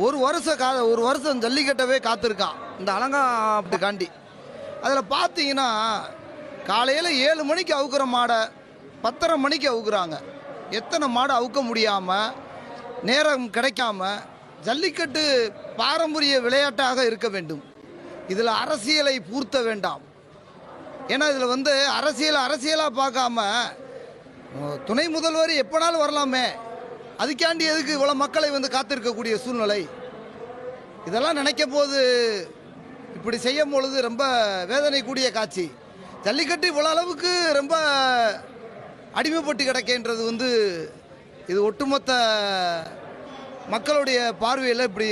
ஒரு வருஷம் ஜல்லிக்கட்டவே காத்திருக்கான் இந்த அலங்காட்டுக்காண்டி. அதில் பார்த்தீங்கன்னா காலையில் 7 மணிக்கு அவுக்குற மாடை 10:30 மணிக்கு அவுக்குறாங்க. எத்தனை மாடு அவுக்க முடியாமல் நேரம் கிடைக்காம ஜல்லிக்கட்டு பாரம்பரிய விளையாட்டாக இருக்க வேண்டும். இதில் அரசியலை பூர்த்த வேண்டாம். ஏன்னா இதில் அரசியலாக பார்க்காம துணை முதல்வர் எப்போனாலும் வரலாமே, அதுக்காண்டி எதுக்கு இவ்வளோ மக்களை காத்திருக்கக்கூடிய சூழ்நிலை? இதெல்லாம் நினைக்கும் போது இப்படி செய்யும் பொழுது ரொம்ப வேதனை கூடிய காட்சி. ஜல்லிக்கட்டு இவ்வளோ அளவுக்கு ரொம்ப அடிமைப்பட்டு கிடக்கின்றது இது ஒட்டுமொத்த மக்களுடைய பார்வையில் இப்படி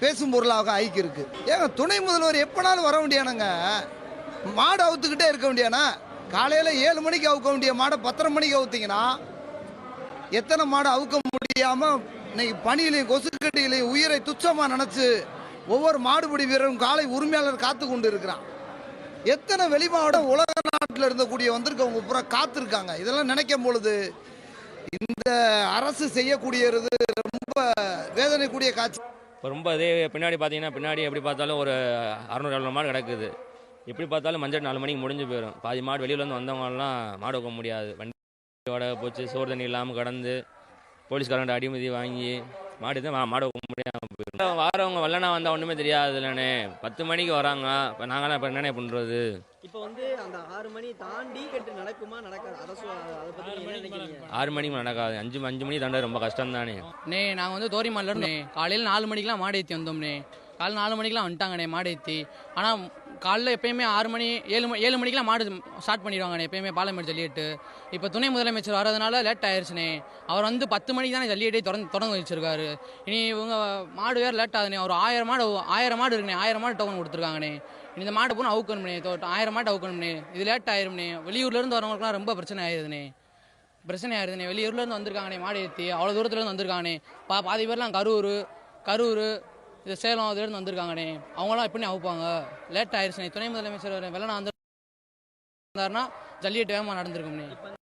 பேசும் பொருளாக ஆகிக்கிருக்கு. ஏங்க துணை முதல்வர் எப்போனாலும் வர வேண்டியானங்க, மாடு அவுத்துக்கிட்டே இருக்க வேண்டியானா? காலையில் 7 மணிக்கு அவுக்க வேண்டிய மாடை 10:30 மணிக்கு அவுத்திங்கன்னா எத்தனை மாடு அவுக்க முடியாமல் இன்னைக்கு பணியிலையும் கொசுக்கட்டியிலையும் உயிரை துச்சமாக நினச்சி ஒவ்வொரு மாடுபிடி வீரரும் காலை உரிமையாளர் காத்து கொண்டு இருக்கிறான். எத்தனை வெளி மாவட்டம் உலக நாட்டில் இருந்தக்கூடிய வந்திருக்கவங்க பூரா காத்திருக்காங்க. இதெல்லாம் நினைக்கும் பொழுது இந்த அரசு செய்யக்கூடியது ரொம்ப வேதனை கூடிய காட்சி. ரொம்ப அதே பின்னாடி பார்த்தீங்கன்னா பின்னாடி எப்படி பார்த்தாலும் ஒரு 600-700 மாடு கிடக்குது. எப்படி பார்த்தாலும் மஞ்சள் 4 மணிக்கு முடிஞ்சு போயிடும். பாதி மாடு வெளியிலேருந்து வந்தவங்கலாம் மாடு வைக்க முடியாது. வண்டியோட போச்சு, சோறு தண்ணி இல்லாமல் கடந்து போலீஸ்காரங்கிட்ட அடிமதி வாங்கி மாடு தான் மாடு வைக்க முடியாமல் போயிடும். வாரவங்க வல்லனா வந்தால் ஒன்றுமே தெரியாது இல்லைண்ணே. 10 மணிக்கு வராங்க. இப்போ நாங்களாம் இப்போ என்னென்ன பண்ணுறது? இப்போ அந்த 6 மணி தாண்டி கட்டு நடக்குமா நடக்காது? அரசு அதை பற்றி என்ன நினைக்கிறீங்க? 6 மணிக்கு நடக்காது. 5 மணி தாண்ட ரொம்ப கஷ்டம் தானே. நாங்கள் தோரிமல்ல இருந்தே காலையில் 4 மணிக்கெலாம் மாடு ஏற்றி வந்தோம்னே. காலையில் 4 மணிக்கெலாம் வந்துட்டாங்கண்ணே மாடு ஏற்றி. ஆனால் காலையில் எப்பயுமே 6 மணி 7 மணிக்கெலாம் மாடு ஸ்டார்ட் பண்ணிடுவாங்கண்ணே எப்பயுமே பாலமேடு ஜல்லிக்கட்டு. இப்போ துணை முதலமைச்சர் வரதுனால லேட் ஆயிடுச்சுண்ணே. அவர் 10 மணிக்கு தானே ஜல்லிக்கட்டை தொடங்க வச்சிருக்காரு. இனி இவங்க மாடு வேறு லேட் ஆகுதுண்ணே. ஒரு 1000 மாடு இருக்குண்ணே. 1000 மாடு டோக்கன் கொடுத்துருக்காங்கண்ணே. இந்த மாட்டை போனால் அவுக்கணும்ண்ணே. 1000 மாட்டு அவுக்கணும்ண்ணே. இது லேட் ஆயிரும்ண்ணே. வெளியூர்லேருந்து வரவங்களுக்குலாம் ரொம்ப பிரச்சனை ஆயிடுதுண்ணே. வெளியூர்லேருந்து வந்திருக்காங்கண்ணே மாடு ஏற்றி. அவ்வளோ தூரத்துலேருந்து வந்திருக்காங்கண்ணே. பாதி பேர்லாம் கரூர் இது சேலம் அதுலேருந்து வந்திருக்காங்கண்ணே. அவங்களாம் எப்படி அவுப்பாங்க? லேட் ஆயிடுச்சுண்ணே. துணை முதலமைச்சர் வெள்ளனா வந்தாருன்னா ஜல்லிக்கட்டு வேகமாக நடந்திருக்கும்ண்ணே.